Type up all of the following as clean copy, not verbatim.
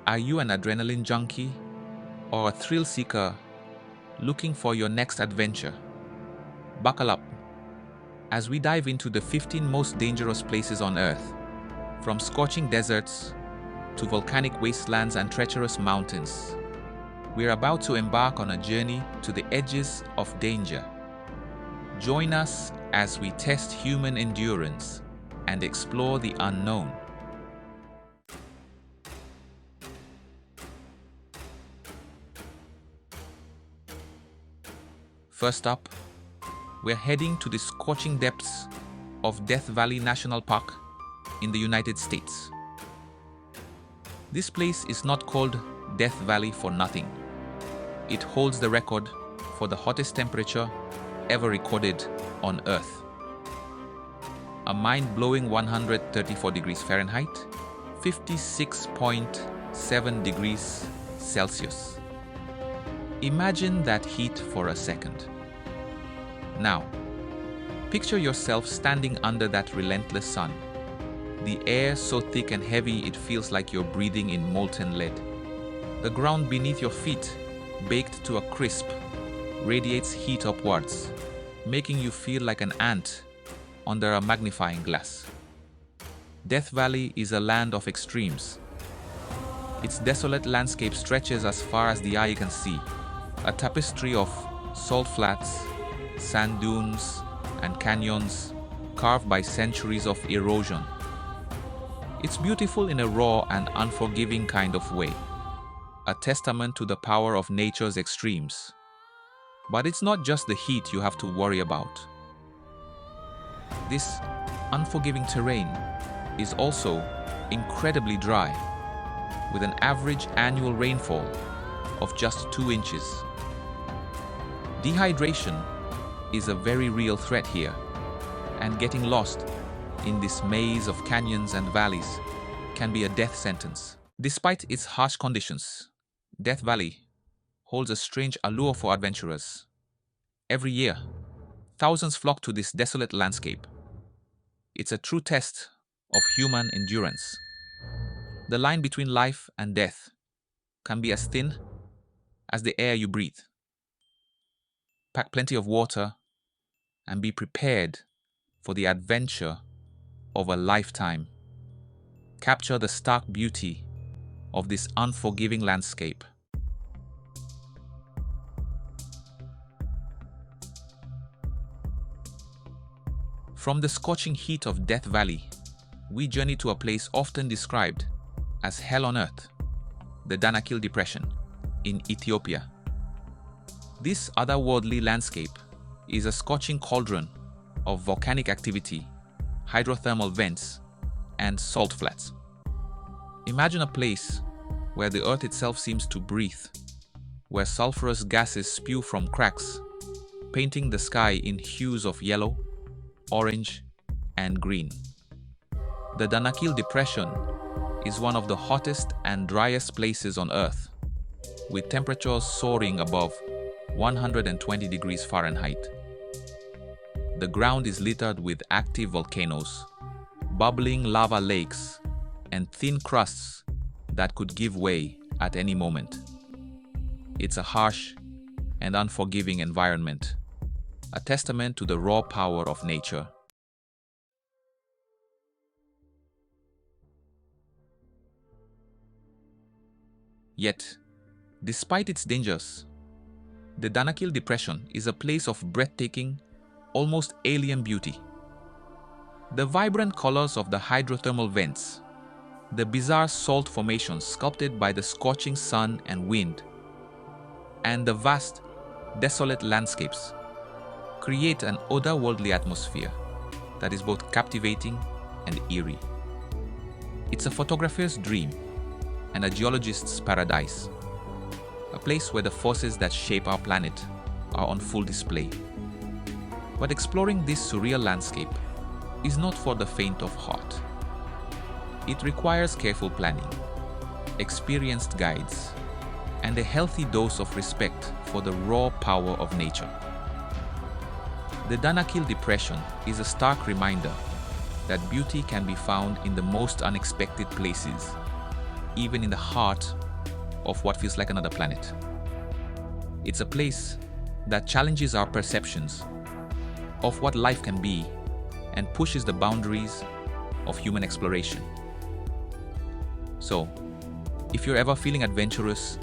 Are you an adrenaline junkie or a thrill seeker looking for your next adventure? Buckle up as we dive into the 15 most dangerous places on Earth, from scorching deserts to volcanic wastelands and treacherous mountains. We're about to embark on a journey to the edges of danger. Join us as we test human endurance and explore the unknown. First up, we're heading to the scorching depths of Death Valley National Park in the United States. This place is not called Death Valley for nothing. It holds the record for the hottest temperature ever recorded on Earth. A mind-blowing 134 degrees Fahrenheit, 56.7 degrees Celsius. Imagine that heat for a second. Now, picture yourself standing under that relentless sun. The air so thick and heavy it feels like you're breathing in molten lead. The ground beneath your feet, baked to a crisp, radiates heat upwards, making you feel like an ant under a magnifying glass. Death Valley is a land of extremes. Its desolate landscape stretches as far as the eye can see, a tapestry of salt flats, sand dunes, and canyons carved by centuries of erosion. It's beautiful in a raw and unforgiving kind of way, a testament to the power of nature's extremes. But it's not just the heat you have to worry about. This unforgiving terrain is also incredibly dry, with an average annual rainfall of just 2 inches. Dehydration is a very real threat here, and getting lost in this maze of canyons and valleys can be a death sentence. Despite its harsh conditions, Death Valley holds a strange allure for adventurers. Every year, thousands flock to this desolate landscape. It's a true test of human endurance. The line between life and death can be as thin as the air you breathe. Pack plenty of water and be prepared for the adventure of a lifetime. Capture the stark beauty of this unforgiving landscape. From the scorching heat of Death Valley, we journey to a place often described as hell on earth, the Danakil Depression in Ethiopia. This otherworldly landscape is a scorching cauldron of volcanic activity, hydrothermal vents, and salt flats. Imagine a place where the earth itself seems to breathe, where sulfurous gases spew from cracks, painting the sky in hues of yellow, orange, and green. The Danakil Depression is one of the hottest and driest places on Earth, with temperatures soaring above 120 degrees Fahrenheit. The ground is littered with active volcanoes, bubbling lava lakes, and thin crusts that could give way at any moment. It's a harsh and unforgiving environment, a testament to the raw power of nature. Yet, despite its dangers, the Danakil Depression is a place of breathtaking, almost alien beauty. The vibrant colors of the hydrothermal vents, the bizarre salt formations sculpted by the scorching sun and wind, and the vast, desolate landscapes create an otherworldly atmosphere that is both captivating and eerie. It's a photographer's dream and a geologist's paradise, a place where the forces that shape our planet are on full display. But exploring this surreal landscape is not for the faint of heart. It requires careful planning, experienced guides, and a healthy dose of respect for the raw power of nature. The Danakil Depression is a stark reminder that beauty can be found in the most unexpected places, even in the heart of what feels like another planet. It's a place that challenges our perceptions of what life can be and pushes the boundaries of human exploration. So, if you're ever feeling adventurous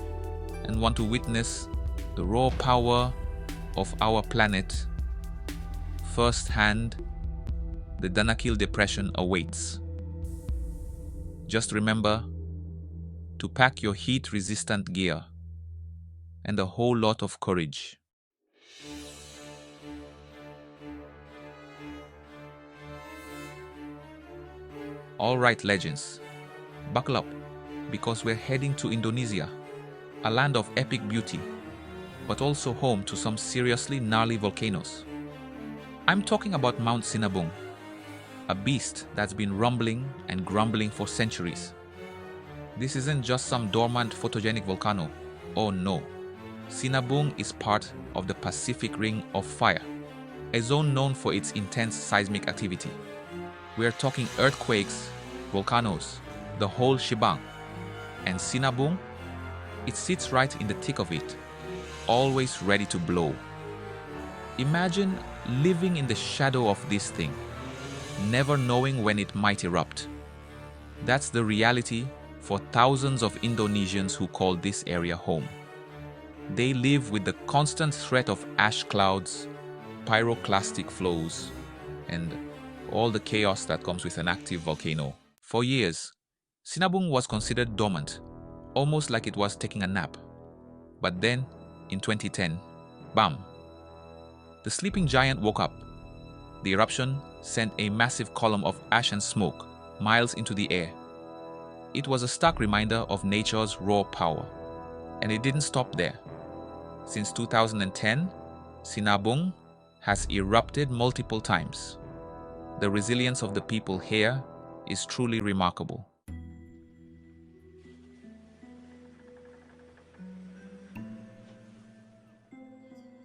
and want to witness the raw power of our planet firsthand, the Danakil Depression awaits. Just remember to pack your heat-resistant gear and a whole lot of courage. All right, legends, buckle up, because we're heading to Indonesia, a land of epic beauty, but also home to some seriously gnarly volcanoes. I'm talking about Mount Sinabung, a beast that's been rumbling and grumbling for centuries. This isn't just some dormant photogenic volcano. Oh no. Sinabung is part of the Pacific Ring of Fire, a zone known for its intense seismic activity. We're talking earthquakes, volcanoes, the whole shebang. And Sinabung, it sits right in the thick of it, always ready to blow. Imagine living in the shadow of this thing, never knowing when it might erupt. That's the reality for thousands of Indonesians who call this area home. They live with the constant threat of ash clouds, pyroclastic flows, and all the chaos that comes with an active volcano. For years, Sinabung was considered dormant, almost like it was taking a nap. But then, in 2010, bam! The sleeping giant woke up. The eruption sent a massive column of ash and smoke miles into the air. It was a stark reminder of nature's raw power. And it didn't stop there. Since 2010, Sinabung has erupted multiple times. The resilience of the people here is truly remarkable.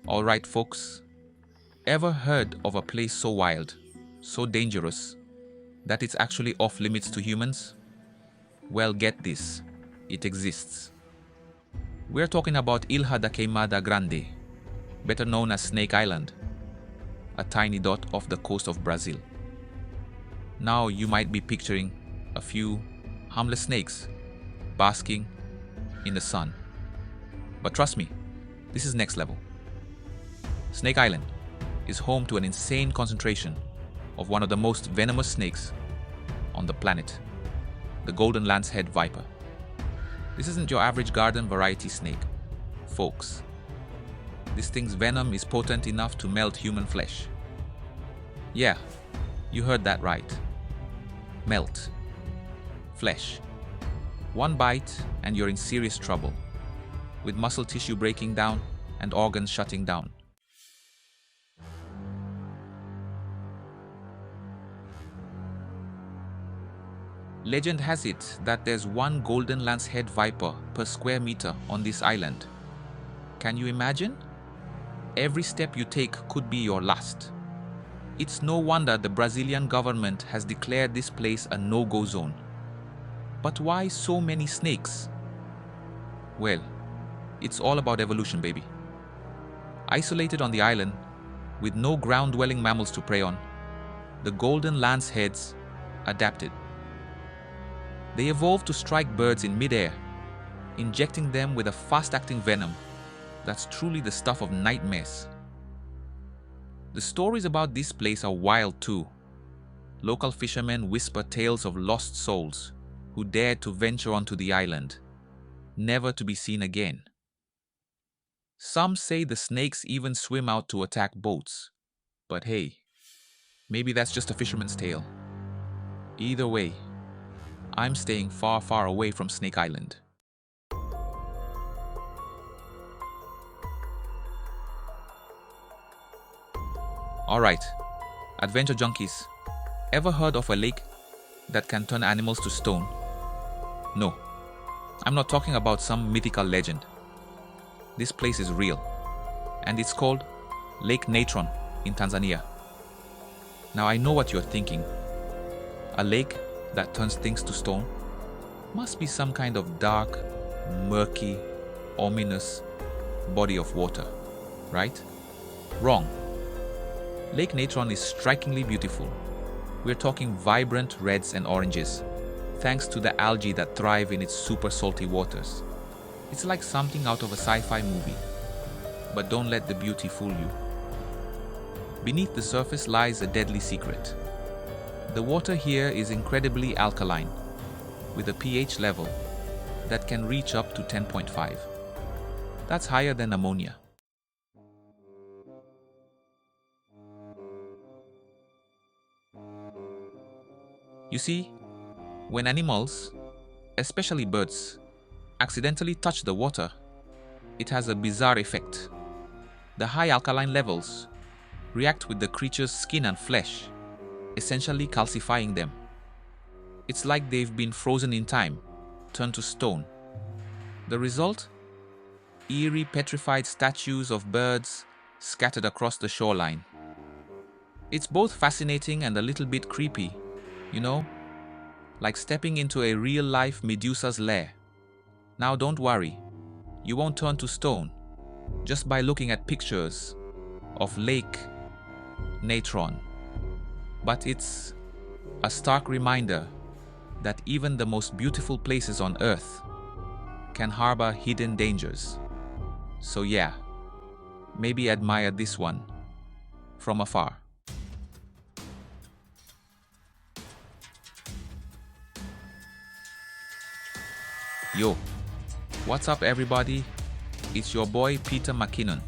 Alright folks, ever heard of a place so wild, so dangerous, that it's actually off limits to humans? Well, get this, it exists. We're talking about Ilha da Queimada Grande, better known as Snake Island, a tiny dot off the coast of Brazil. Now you might be picturing a few harmless snakes basking in the sun. But trust me, this is next level. Snake Island is home to an insane concentration of one of the most venomous snakes on the planet, the golden lancehead viper. This isn't your average garden variety snake, folks. This thing's venom is potent enough to melt human flesh. Yeah, you heard that right. Melt. Flesh. One bite and you're in serious trouble, with muscle tissue breaking down and organs shutting down. Legend has it that there's one golden lancehead viper per square meter on this island. Can you imagine? Every step you take could be your last. It's no wonder the Brazilian government has declared this place a no-go zone. But why so many snakes? Well, it's all about evolution, baby. Isolated on the island, with no ground-dwelling mammals to prey on, the golden lanceheads adapted. They evolved to strike birds in midair, injecting them with a fast-acting venom that's truly the stuff of nightmares. The stories about this place are wild too. Local fishermen whisper tales of lost souls who dared to venture onto the island, never to be seen again. Some say the snakes even swim out to attack boats. But hey, maybe that's just a fisherman's tale. Either way, I'm staying far, far away from Snake Island. Alright, adventure junkies, ever heard of a lake that can turn animals to stone? No, I'm not talking about some mythical legend. This place is real, and it's called Lake Natron in Tanzania. Now I know what you're thinking. A lake that turns things to stone? Must be some kind of dark, murky, ominous body of water, right? Wrong. Lake Natron is strikingly beautiful. We're talking vibrant reds and oranges, thanks to the algae that thrive in its super salty waters. It's like something out of a sci-fi movie. But don't let the beauty fool you. Beneath the surface lies a deadly secret. The water here is incredibly alkaline, with a pH level that can reach up to 10.5. That's higher than ammonia. You see, when animals, especially birds, accidentally touch the water, it has a bizarre effect. The high alkaline levels react with the creature's skin and flesh, essentially calcifying them. It's like they've been frozen in time, turned to stone. The result? Eerie petrified statues of birds scattered across the shoreline. It's both fascinating and a little bit creepy, you know, like stepping into a real-life Medusa's lair. Now don't worry, you won't turn to stone just by looking at pictures of Lake Natron. But it's a stark reminder that even the most beautiful places on Earth can harbor hidden dangers. So yeah, maybe admire this one from afar. Yo, what's up everybody? It's your boy Peter McKinnon,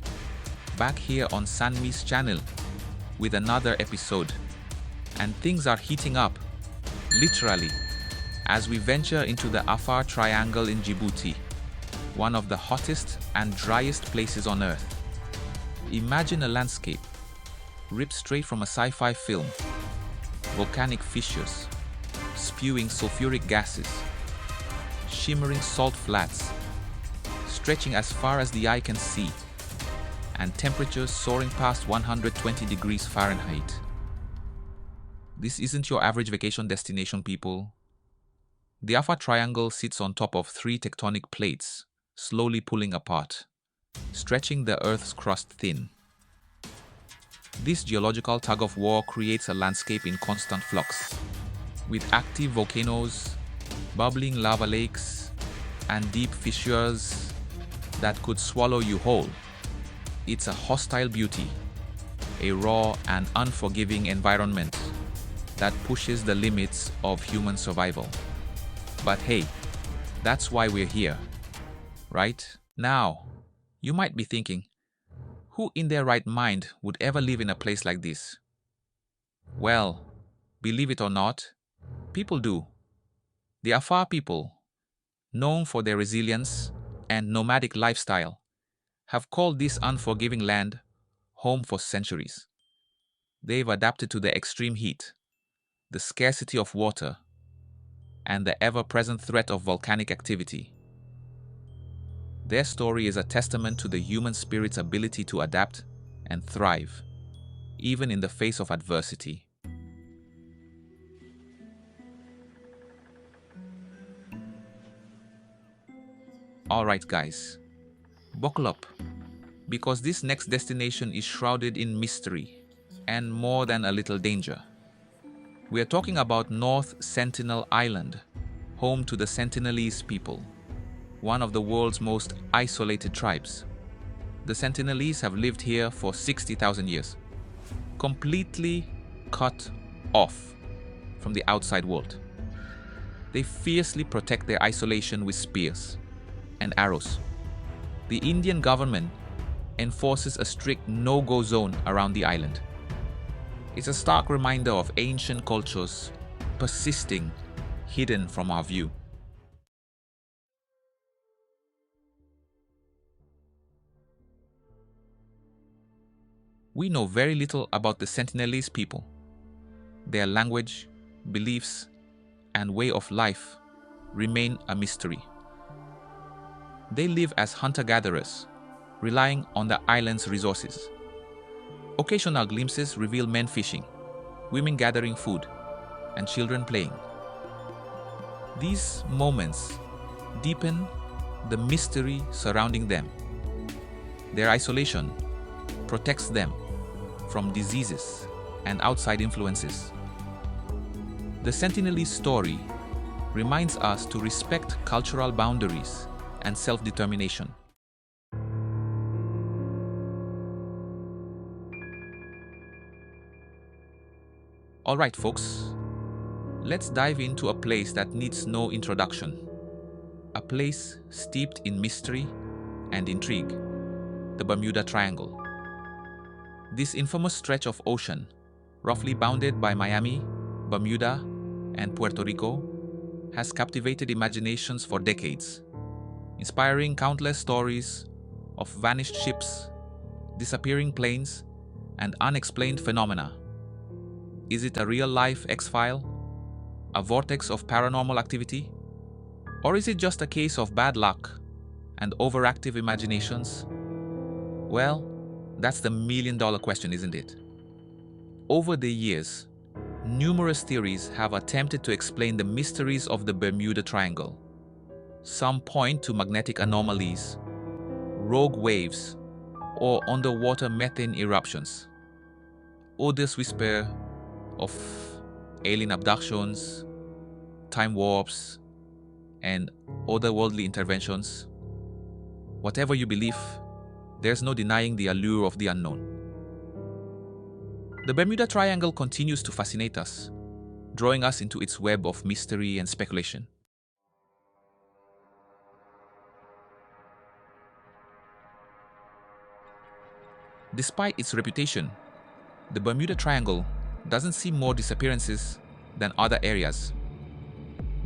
back here on Sanmi's channel with another episode. And things are heating up, literally, as we venture into the Afar Triangle in Djibouti, one of the hottest and driest places on Earth. Imagine a landscape ripped straight from a sci-fi film. Volcanic fissures, spewing sulfuric gases, shimmering salt flats, stretching as far as the eye can see, and temperatures soaring past 120 degrees Fahrenheit. This isn't your average vacation destination, people. The Afar Triangle sits on top of 3 tectonic plates, slowly pulling apart, stretching the Earth's crust thin. This geological tug-of-war creates a landscape in constant flux, with active volcanoes, bubbling lava lakes, and deep fissures that could swallow you whole. It's a hostile beauty, a raw and unforgiving environment that pushes the limits of human survival. But hey, that's why we're here, right? Now, you might be thinking, who in their right mind would ever live in a place like this? Well, believe it or not, people do. The Afar people, known for their resilience and nomadic lifestyle, have called this unforgiving land home for centuries. They've adapted to the extreme heat, the scarcity of water, and the ever-present threat of volcanic activity. Their story is a testament to the human spirit's ability to adapt and thrive, even in the face of adversity. Alright guys, buckle up, because this next destination is shrouded in mystery and more than a little danger. We are talking about North Sentinel Island, home to the Sentinelese people, one of the world's most isolated tribes. The Sentinelese have lived here for 60,000 years, completely cut off from the outside world. They fiercely protect their isolation with spears and arrows. The Indian government enforces a strict no-go zone around the island. It's a stark reminder of ancient cultures persisting hidden from our view. We know very little about the Sentinelese people. Their language, beliefs, and way of life remain a mystery. They live as hunter-gatherers, relying on the island's resources. Occasional glimpses reveal men fishing, women gathering food, and children playing. These moments deepen the mystery surrounding them. Their isolation protects them from diseases and outside influences. The Sentinelese story reminds us to respect cultural boundaries and self-determination. All right, folks, let's dive into a place that needs no introduction. A place steeped in mystery and intrigue, the Bermuda Triangle. This infamous stretch of ocean, roughly bounded by Miami, Bermuda, and Puerto Rico, has captivated imaginations for decades, inspiring countless stories of vanished ships, disappearing planes, and unexplained phenomena. Is it a real-life X-file? A vortex of paranormal activity? Or is it just a case of bad luck and overactive imaginations? Well, that's the million-dollar question, isn't it? Over the years, numerous theories have attempted to explain the mysteries of the Bermuda Triangle. Some point to magnetic anomalies, rogue waves, or underwater methane eruptions. Others whisper of alien abductions, time warps, and otherworldly interventions. Whatever you believe, there's no denying the allure of the unknown. The Bermuda Triangle continues to fascinate us, drawing us into its web of mystery and speculation. Despite its reputation, the Bermuda Triangle doesn't see more disappearances than other areas.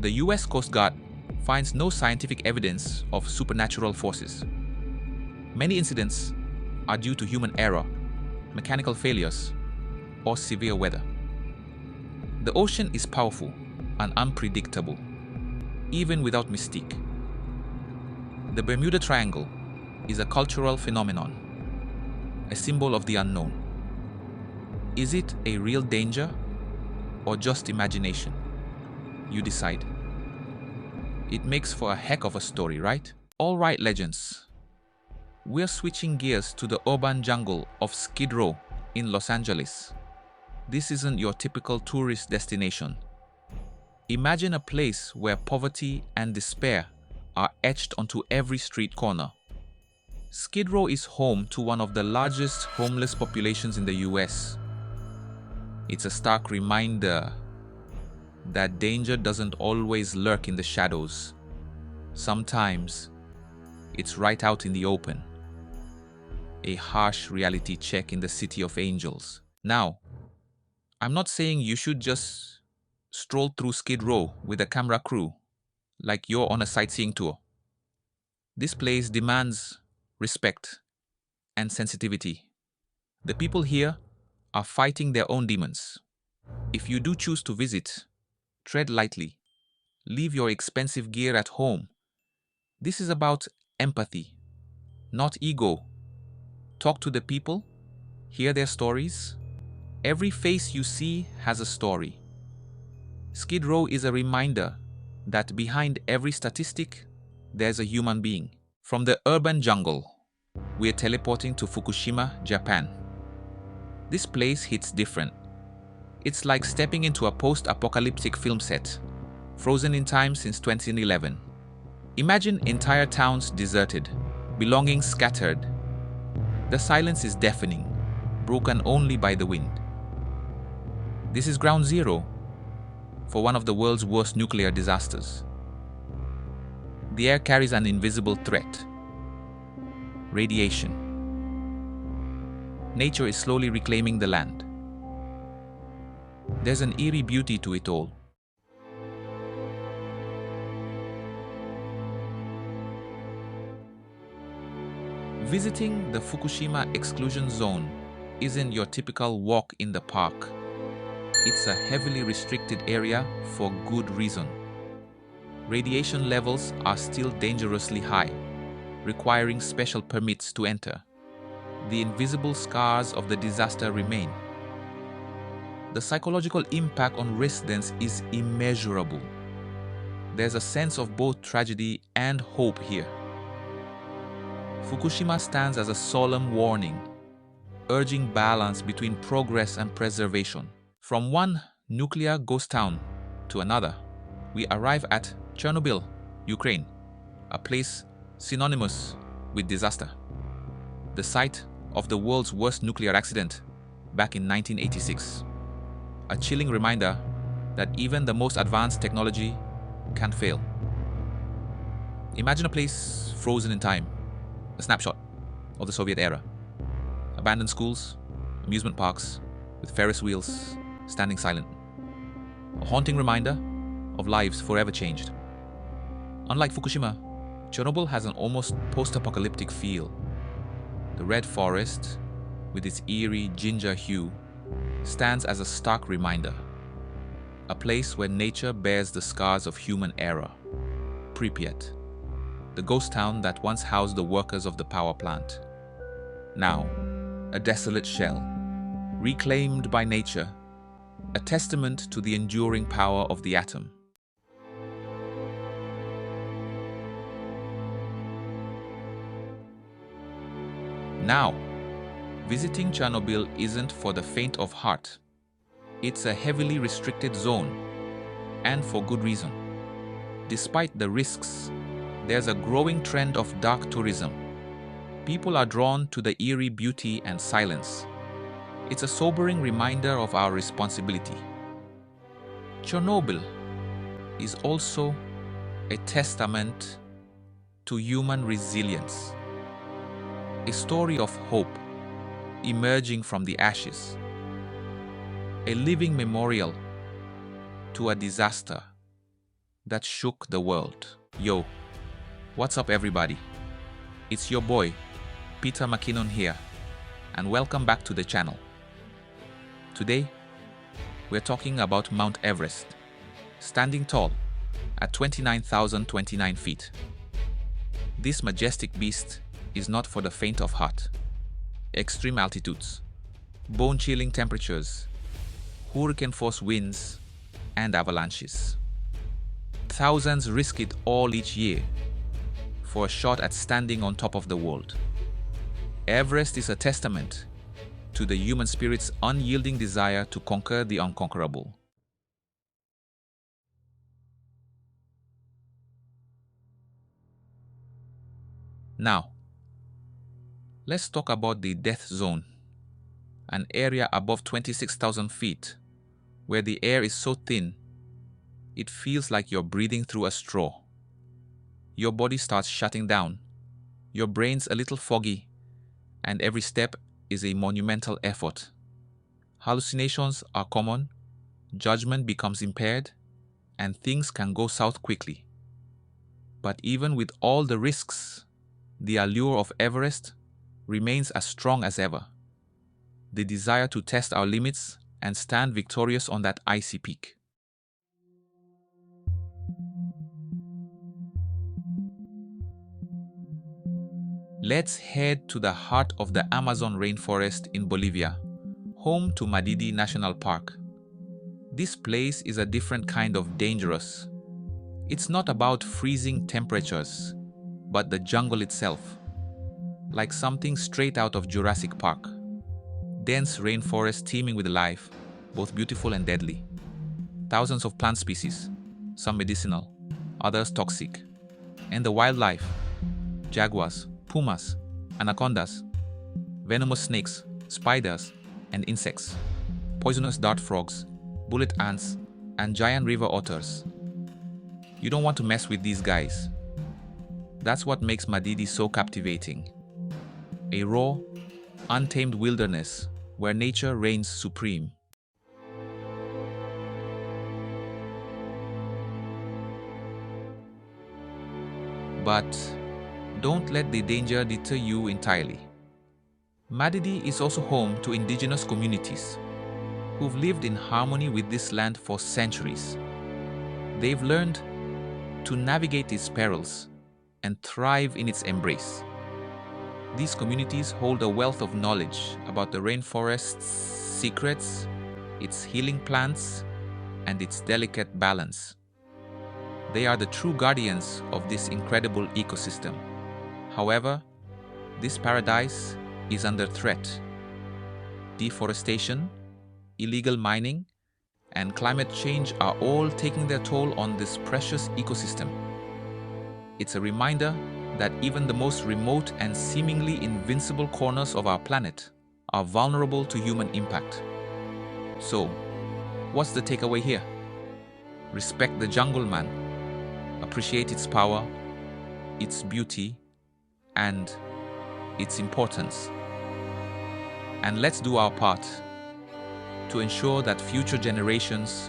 The US Coast Guard finds no scientific evidence of supernatural forces. Many incidents are due to human error, mechanical failures, or severe weather. The ocean is powerful and unpredictable, even without mystique. The Bermuda Triangle is a cultural phenomenon, a symbol of the unknown. Is it a real danger or just imagination? You decide. It makes for a heck of a story, right? All right, legends. We're switching gears to the urban jungle of Skid Row in Los Angeles. This isn't your typical tourist destination. Imagine a place where poverty and despair are etched onto every street corner. Skid Row is home to one of the largest homeless populations in the US. It's a stark reminder that danger doesn't always lurk in the shadows. Sometimes it's right out in the open. A harsh reality check in the City of Angels. Now, I'm not saying you should just stroll through Skid Row with a camera crew like you're on a sightseeing tour. This place demands respect and sensitivity. The people here are fighting their own demons. If you do choose to visit, tread lightly. Leave your expensive gear at home. This is about empathy, not ego. Talk to the people, hear their stories. Every face you see has a story. Skid Row is a reminder that behind every statistic, there's a human being. From the urban jungle, we're teleporting to Fukushima, Japan. This place hits different. It's like stepping into a post-apocalyptic film set, frozen in time since 2011. Imagine entire towns deserted, belongings scattered. The silence is deafening, broken only by the wind. This is ground zero for one of the world's worst nuclear disasters. The air carries an invisible threat: radiation. Nature is slowly reclaiming the land. There's an eerie beauty to it all. Visiting the Fukushima exclusion zone isn't your typical walk in the park. It's a heavily restricted area for good reason. Radiation levels are still dangerously high, requiring special permits to enter. The invisible scars of the disaster remain. The psychological impact on residents is immeasurable. there's a sense of both tragedy and hope here. Fukushima stands as a solemn warning, urging balance between progress and preservation. From one nuclear ghost town to another, we arrive at Chernobyl, Ukraine, a place synonymous with disaster. The site of the world's worst nuclear accident back in 1986. A chilling reminder that even the most advanced technology can fail. Imagine a place frozen in time, a snapshot of the Soviet era. Abandoned schools, amusement parks with Ferris wheels standing silent. A haunting reminder of lives forever changed. Unlike Fukushima, Chernobyl has an almost post-apocalyptic feel. The red forest, with its eerie ginger hue, stands as a stark reminder. A place where nature bears the scars of human error. Pripyat, the ghost town that once housed the workers of the power plant. Now, a desolate shell, reclaimed by nature, a testament to the enduring power of the atom. Now, visiting Chernobyl isn't for the faint of heart. It's a heavily restricted zone, and for good reason. Despite the risks, there's a growing trend of dark tourism. People are drawn to the eerie beauty and silence. It's a sobering reminder of our responsibility. Chernobyl is also a testament to human resilience. A story of hope emerging from the ashes. A living memorial to a disaster that shook the world. Yo, what's up everybody? It's your boy, Peter McKinnon here, and welcome back to the channel. Today, we're talking about Mount Everest, standing tall at 29,029 feet. This majestic beast is not for the faint of heart. Extreme altitudes, bone-chilling temperatures, hurricane-force winds, and avalanches. Thousands risk it all each year for a shot at standing on top of the world. Everest is a testament to the human spirit's unyielding desire to conquer the unconquerable. Now, let's talk about the death zone, an area above 26,000 feet where the air is so thin it feels like you're breathing through a straw. Your body starts shutting down, your brain's a little foggy, and every step is a monumental effort. Hallucinations are common, judgment becomes impaired, and things can go south quickly. But even with all the risks, the allure of Everest remains as strong as ever. The desire to test our limits and stand victorious on that icy peak. Let's head to the heart of the Amazon rainforest in Bolivia, home to Madidi National Park. This place is a different kind of dangerous. It's not about freezing temperatures, but the jungle itself, like something straight out of Jurassic Park. Dense rainforest teeming with life, both beautiful and deadly. Thousands of plant species, some medicinal, others toxic. And the wildlife, jaguars, pumas, anacondas, venomous snakes, spiders, and insects, poisonous dart frogs, bullet ants, and giant river otters. You don't want to mess with these guys. That's what makes Madidi so captivating. A raw, untamed wilderness where nature reigns supreme. But don't let the danger deter you entirely. Madidi is also home to indigenous communities who've lived in harmony with this land for centuries. They've learned to navigate its perils and thrive in its embrace. These communities hold a wealth of knowledge about the rainforest's secrets, its healing plants, and its delicate balance. They are the true guardians of this incredible ecosystem. However, this paradise is under threat. Deforestation, illegal mining, and climate change are all taking their toll on this precious ecosystem. It's a reminder that even the most remote and seemingly invincible corners of our planet are vulnerable to human impact. So, what's the takeaway here? Respect the jungle, man. Appreciate its power, its beauty, and its importance. And let's do our part to ensure that future generations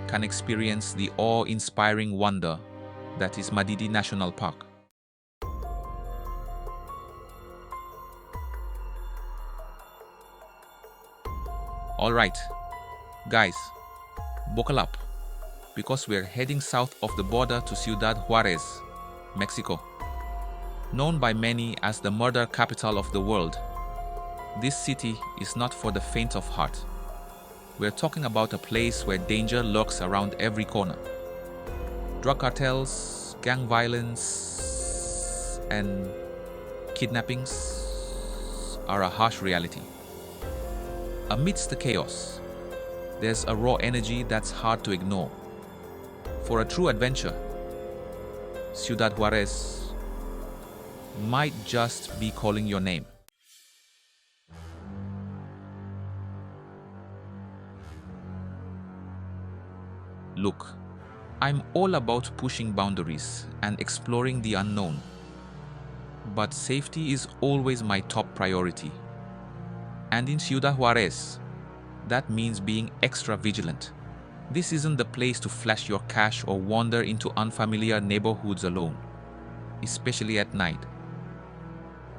can experience the awe-inspiring wonder that is Madidi National Park. Alright, guys, buckle up, because we're heading south of the border to Ciudad Juarez, Mexico. Known by many as the murder capital of the world, this city is not for the faint of heart. We're talking about a place where danger lurks around every corner. Drug cartels, gang violence, and kidnappings are a harsh reality. Amidst the chaos, there's a raw energy that's hard to ignore. For a true adventure, Ciudad Juarez might just be calling your name. Look, I'm all about pushing boundaries and exploring the unknown, but safety is always my top priority. And in Ciudad Juarez, that means being extra vigilant. This isn't the place to flash your cash or wander into unfamiliar neighborhoods alone, especially at night.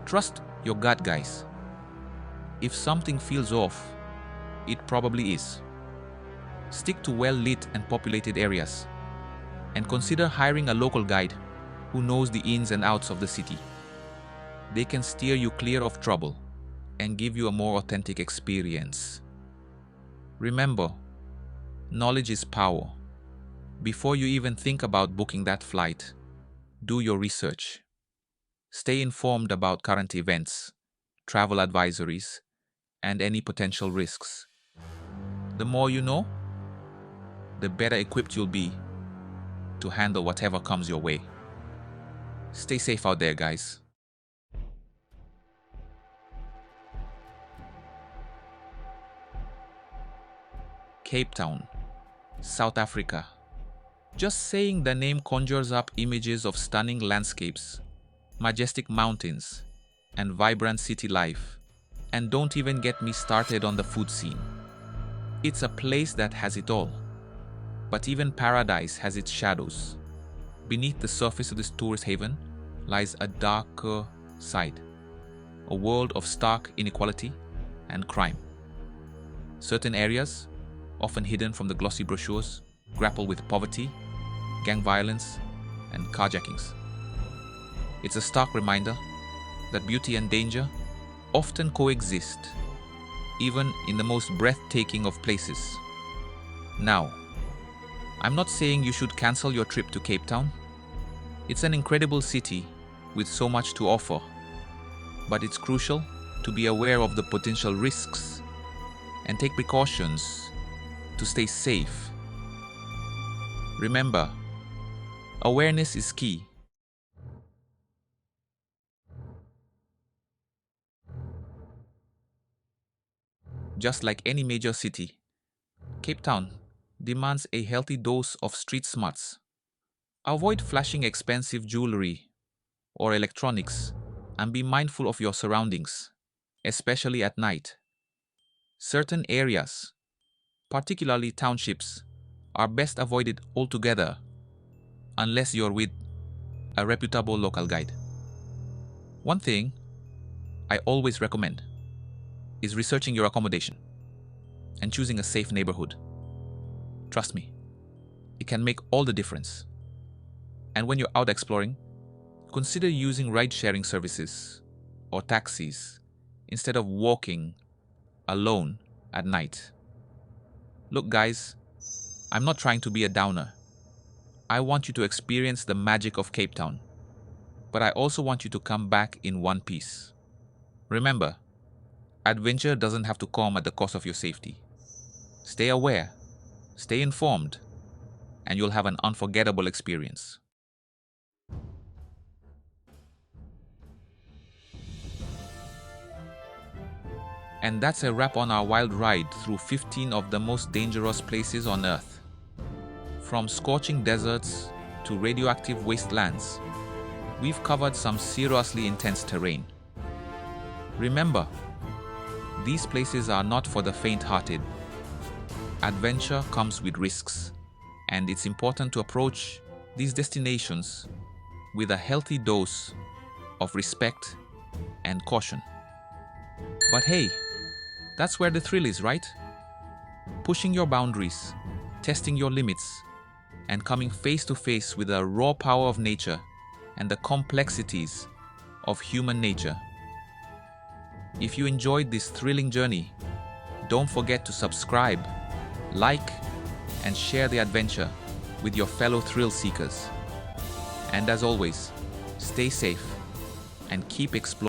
Trust your gut, guys. If something feels off, it probably is. Stick to well-lit and populated areas, and consider hiring a local guide who knows the ins and outs of the city. They can steer you clear of trouble and give you a more authentic experience. Remember, knowledge is power. Before you even think about booking that flight, do your research. Stay informed about current events, travel advisories, and any potential risks. The more you know, the better equipped you'll be to handle whatever comes your way. Stay safe out there, guys. Cape Town, South Africa. Just saying the name conjures up images of stunning landscapes, majestic mountains, and vibrant city life. And don't even get me started on the food scene. It's a place that has it all. But even paradise has its shadows. Beneath the surface of this tourist haven lies a darker side, a world of stark inequality and crime. Certain areas, often hidden from the glossy brochures, grapple with poverty, gang violence, and carjackings. It's a stark reminder that beauty and danger often coexist, even in the most breathtaking of places. Now, I'm not saying you should cancel your trip to Cape Town. It's an incredible city with so much to offer, but it's crucial to be aware of the potential risks and take precautions to stay safe. Remember, awareness is key. Just like any major city, Cape Town demands a healthy dose of street smarts. Avoid flashing expensive jewelry or electronics and be mindful of your surroundings, especially at night. Certain areas, particularly townships, are best avoided altogether unless you're with a reputable local guide. One thing I always recommend is researching your accommodation and choosing a safe neighborhood. Trust me, it can make all the difference. And when you're out exploring, consider using ride-sharing services or taxis instead of walking alone at night. Look, guys, I'm not trying to be a downer, I want you to experience the magic of Cape Town, but I also want you to come back in one piece. Remember, adventure doesn't have to come at the cost of your safety. Stay aware, stay informed, and you'll have an unforgettable experience. And that's a wrap on our wild ride through 15 of the most dangerous places on Earth. From scorching deserts to radioactive wastelands, we've covered some seriously intense terrain. Remember, these places are not for the faint-hearted. Adventure comes with risks, and it's important to approach these destinations with a healthy dose of respect and caution. But hey, that's where the thrill is, right? Pushing your boundaries, testing your limits, and coming face to face with the raw power of nature and the complexities of human nature. If you enjoyed this thrilling journey, don't forget to subscribe, like, and share the adventure with your fellow thrill seekers. And as always, stay safe and keep exploring.